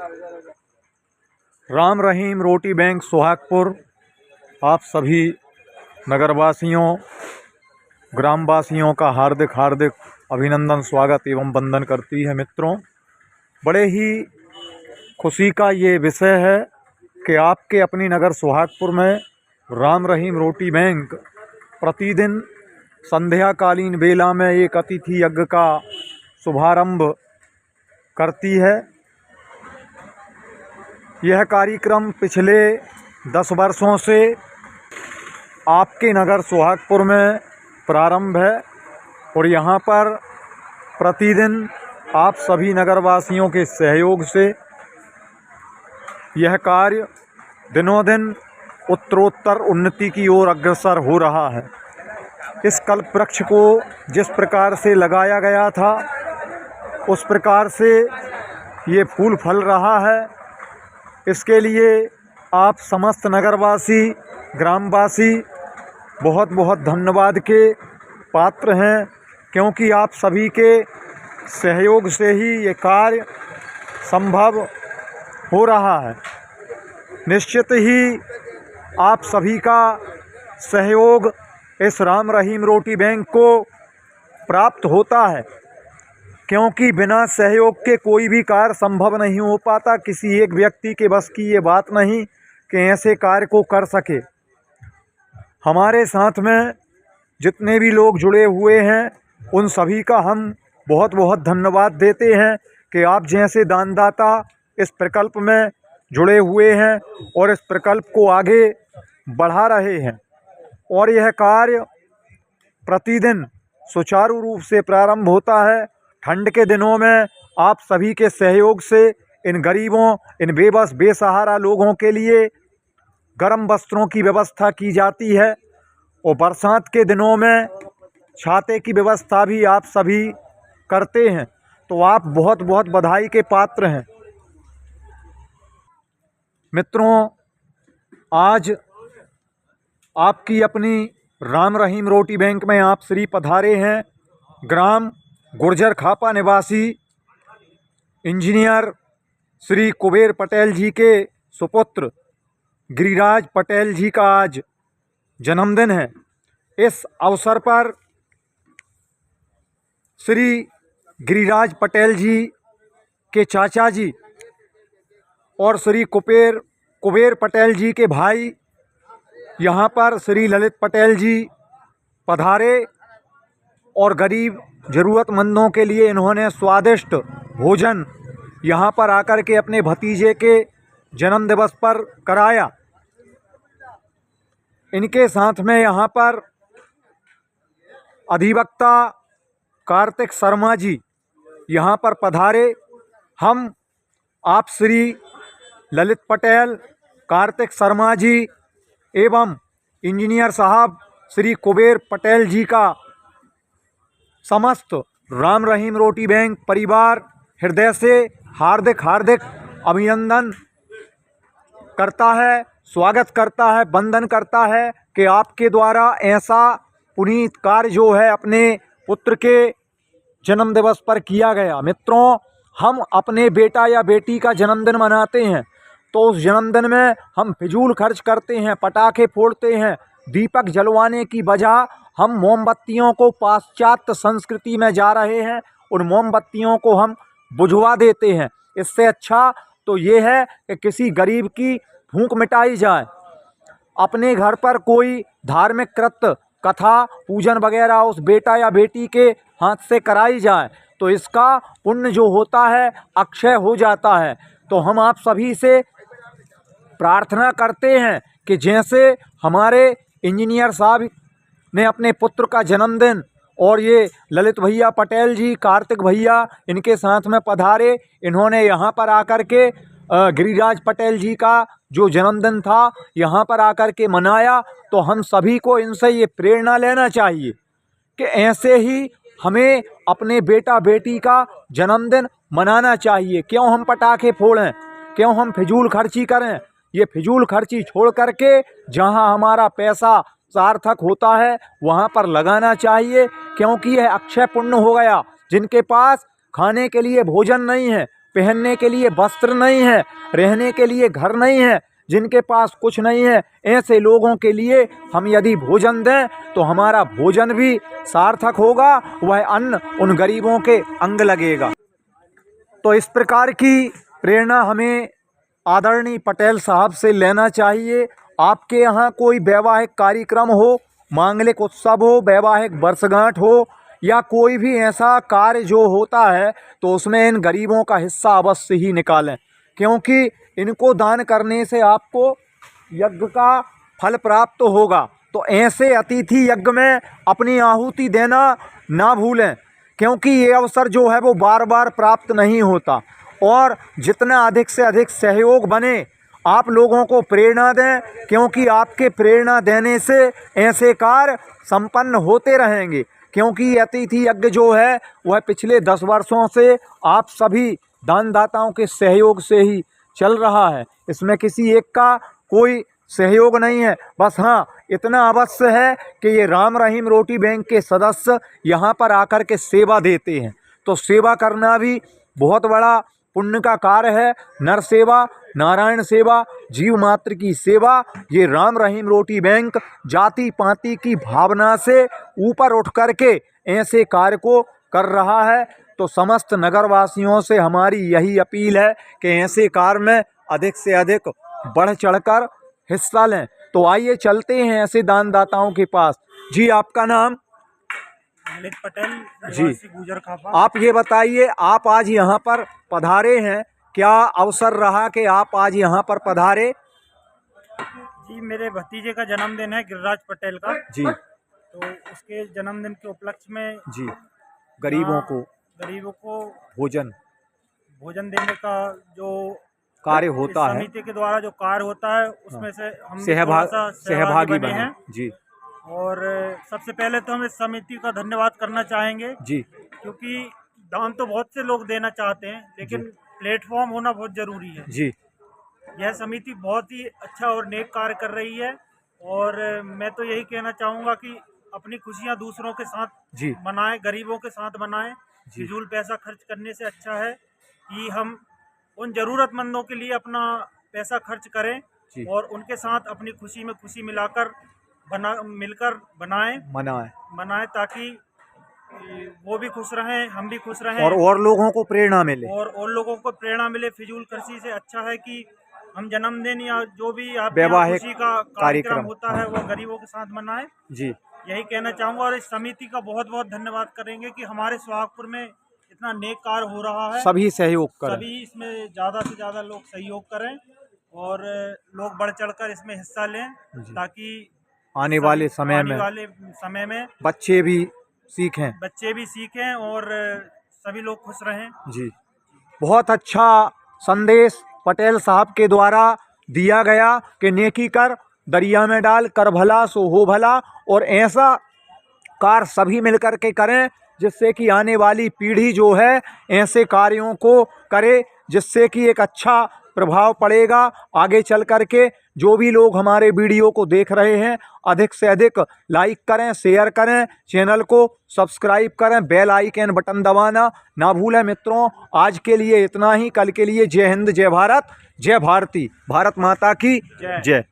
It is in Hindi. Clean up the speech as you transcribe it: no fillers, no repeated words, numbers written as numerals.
राम रहीम रोटी बैंक सोहागपुर आप सभी नगरवासियों ग्रामवासियों का हार्दिक हार्दिक अभिनंदन स्वागत एवं वंदन करती है। मित्रों, बड़े ही खुशी का ये विषय है कि आपके अपनी नगर सोहागपुर में राम रहीम रोटी बैंक प्रतिदिन संध्याकालीन बेला में एक अतिथि यज्ञ का शुभारंभ करती है। यह कार्यक्रम पिछले 10 वर्षों से आपके नगर सोहागपुर में प्रारंभ है और यहाँ पर प्रतिदिन आप सभी नगरवासियों के सहयोग से यह कार्य दिनों दिन उत्तरोत्तर उन्नति की ओर अग्रसर हो रहा है। इस कल्प वृक्ष को जिस प्रकार से लगाया गया था उस प्रकार से ये फूल फल रहा है। इसके लिए आप समस्त नगरवासी ग्रामवासी बहुत बहुत धन्यवाद के पात्र हैं, क्योंकि आप सभी के सहयोग से ही ये कार्य संभव हो रहा है। निश्चित ही आप सभी का सहयोग इस राम रहीम रोटी बैंक को प्राप्त होता है, क्योंकि बिना सहयोग के कोई भी कार्य संभव नहीं हो पाता। किसी एक व्यक्ति के बस की ये बात नहीं कि ऐसे कार्य को कर सके। हमारे साथ में जितने भी लोग जुड़े हुए हैं उन सभी का हम बहुत बहुत धन्यवाद देते हैं कि आप जैसे दानदाता इस प्रकल्प में जुड़े हुए हैं और इस प्रकल्प को आगे बढ़ा रहे हैं। और यह कार्य प्रतिदिन सुचारू रूप से प्रारंभ होता है। ठंड के दिनों में आप सभी के सहयोग से इन गरीबों, इन बेबस बेसहारा लोगों के लिए गर्म वस्त्रों की व्यवस्था की जाती है और बरसात के दिनों में छाते की व्यवस्था भी आप सभी करते हैं। तो आप बहुत बहुत बधाई के पात्र हैं। मित्रों, आज आपकी अपनी राम रहीम रोटी बैंक में आप श्री पधारे हैं ग्राम गुर्जर खापा निवासी इंजीनियर श्री कुबेर पटेल जी के सुपुत्र गिरिराज पटेल जी का आज जन्मदिन है। इस अवसर पर श्री गिरिराज पटेल जी के चाचा जी और श्री कुबेर पटेल जी के भाई यहाँ पर श्री ललित पटेल जी पधारे और गरीब ज़रूरतमंदों के लिए इन्होंने स्वादिष्ट भोजन यहाँ पर आकर के अपने भतीजे के जन्म दिवस पर कराया। इनके साथ में यहाँ पर अधिवक्ता कार्तिक शर्मा जी यहाँ पर पधारे। हम आप श्री ललित पटेल, कार्तिक शर्मा जी एवं इंजीनियर साहब श्री कुबेर पटेल जी का समस्त राम रहीम रोटी बैंक परिवार हृदय से हार्दिक हार्दिक अभिनंदन करता है, स्वागत करता है, वंदन करता है कि आपके द्वारा ऐसा पुनीत कार्य जो है अपने पुत्र के जन्म दिवस पर किया गया। मित्रों, हम अपने बेटा या बेटी का जन्मदिन मनाते हैं तो उस जन्मदिन में हम फिजूल खर्च करते हैं, पटाखे फोड़ते हैं। दीपक जलवाने की बजाय हम मोमबत्तियों को पाश्चात्य संस्कृति में जा रहे हैं, उन मोमबत्तियों को हम बुझवा देते हैं। इससे अच्छा तो ये है कि किसी गरीब की भूख मिटाई जाए। अपने घर पर कोई धार्मिक कृत्य, कथा पूजन वगैरह उस बेटा या बेटी के हाथ से कराई जाए तो इसका पुण्य जो होता है अक्षय हो जाता है। तो हम आप सभी से प्रार्थना करते हैं कि जैसे हमारे इंजीनियर साहब ने अपने पुत्र का जन्मदिन और ये ललित भैया पटेल जी, कार्तिक भैया इनके साथ में पधारे, इन्होंने यहाँ पर आकर के गिरिराज पटेल जी का जो जन्मदिन था यहाँ पर आकर के मनाया, तो हम सभी को इनसे ये प्रेरणा लेना चाहिए कि ऐसे ही हमें अपने बेटा बेटी का जन्मदिन मनाना चाहिए। क्यों हम पटाखे फोड़ें, क्यों हम फिजूल खर्ची करें। ये फिजूल खर्ची छोड़ करके जहाँ हमारा पैसा सार्थक होता है वहाँ पर लगाना चाहिए, क्योंकि यह अक्षय पुण्य हो गया। जिनके पास खाने के लिए भोजन नहीं है पहनने के लिए वस्त्र नहीं है, रहने के लिए घर नहीं है, जिनके पास कुछ नहीं है, ऐसे लोगों के लिए हम यदि भोजन दें तो हमारा भोजन भी सार्थक होगा, वह अन्न उन गरीबों के अंग लगेगा। तो इस प्रकार की प्रेरणा हमें आदरणीय पटेल साहब से लेना चाहिए। आपके यहाँ कोई वैवाहिक कार्यक्रम हो, मांगलिक उत्सव हो, वैवाहिक वर्षगांठ हो या कोई भी ऐसा कार्य जो होता है तो उसमें इन गरीबों का हिस्सा अवश्य ही निकालें, क्योंकि इनको दान करने से आपको यज्ञ का फल प्राप्त होगा। तो ऐसे अतिथि यज्ञ में अपनी आहुति देना ना भूलें, क्योंकि ये अवसर जो है वो बार बार प्राप्त नहीं होता। और जितना अधिक से अधिक सहयोग बने, आप लोगों को प्रेरणा दें, क्योंकि आपके प्रेरणा देने से ऐसे कार्य संपन्न होते रहेंगे। क्योंकि अतिथि यज्ञ जो है वह पिछले 10 वर्षों से आप सभी दानदाताओं के सहयोग से ही चल रहा है। इसमें किसी एक का कोई सहयोग नहीं है। बस हाँ, इतना अवश्य है कि ये राम रहीम रोटी बैंक के सदस्य यहाँ पर आकर के सेवा देते हैं। तो सेवा करना भी बहुत बड़ा पुण्य का कार्य है। नर सेवा, नारायण सेवा, जीव मात्र की सेवा, ये राम रहीम रोटी बैंक जाति पाति की भावना से ऊपर उठ करके ऐसे कार्य को कर रहा है। तो समस्त नगरवासियों से हमारी यही अपील है कि ऐसे कार्य में अधिक से अधिक बढ़ चढ़कर हिस्सा लें। तो आइए चलते हैं ऐसे दानदाताओं के पास। जी, आपका नाम? ललित पटेल जी, गुजर खापा। आप ये बताइए, आप आज यहाँ पर पधारे हैं, क्या अवसर रहा कि आप आज यहाँ पर पधारे? जी, मेरे भतीजे का जन्मदिन है, गिरिराज पटेल का जी। तो उसके जन्मदिन के उपलक्ष्य में जी, गरीबों को भोजन देने का जो कार्य होता है, समिति के द्वारा जो कार्य होता है उसमें से हम सहभागी बने हैं। जी। और सबसे पहले तो हम इस समिति का धन्यवाद करना चाहेंगे जी, क्योंकि दान तो बहुत से लोग देना चाहते हैं, लेकिन प्लेटफॉर्म होना बहुत जरूरी है। जी। यह समिति बहुत ही अच्छा और नेक कार्य कर रही है और मैं तो यही कहना चाहूँगा कि अपनी खुशियाँ दूसरों के साथ मनाएं, गरीबों के साथ मनाएं। फिजूल पैसा खर्च करने से अच्छा है कि हम उन ज़रूरतमंदों के लिए अपना पैसा खर्च करें और उनके साथ अपनी खुशी में खुशी मिलाकर मिलकर मनाएं ताकि वो भी खुश रहें, हम भी खुश रहें और लोगों को प्रेरणा मिले। फिजूल खर्ची से अच्छा है कि हम जन्मदिन या जो भी वैवाहिक खुशी का कार्यक्रम होता है वो गरीबों के साथ मनाएं। जी, यही कहना चाहूँगा और इस समिति का बहुत बहुत धन्यवाद करेंगे कि हमारे सुहागपुर में इतना नेक कार्य हो रहा है। सभी सहयोग करें, सभी इसमें ज़्यादा से ज़्यादा लोग सहयोग करें और लोग बढ़ चढ़कर इसमें हिस्सा लें ताकि आने वाले समय में बच्चे भी सीखें और सभी लोग खुश रहें। जी, बहुत अच्छा संदेश पटेल साहब के द्वारा दिया गया कि नेकी कर दरिया में डाल, कर भला सो हो भला। और ऐसा कार्य सभी मिलकर के करें जिससे कि आने वाली पीढ़ी जो है ऐसे कार्यों को करे, जिससे कि एक अच्छा प्रभाव पड़ेगा आगे चल कर के। जो भी लोग हमारे वीडियो को देख रहे हैं, अधिक से अधिक लाइक करें, शेयर करें, चैनल को सब्सक्राइब करें, बेल आइकन बटन दबाना ना भूलें। मित्रों, आज के लिए इतना ही, कल के लिए जय हिंद, जय भारत, जय भारती, भारत माता की जय।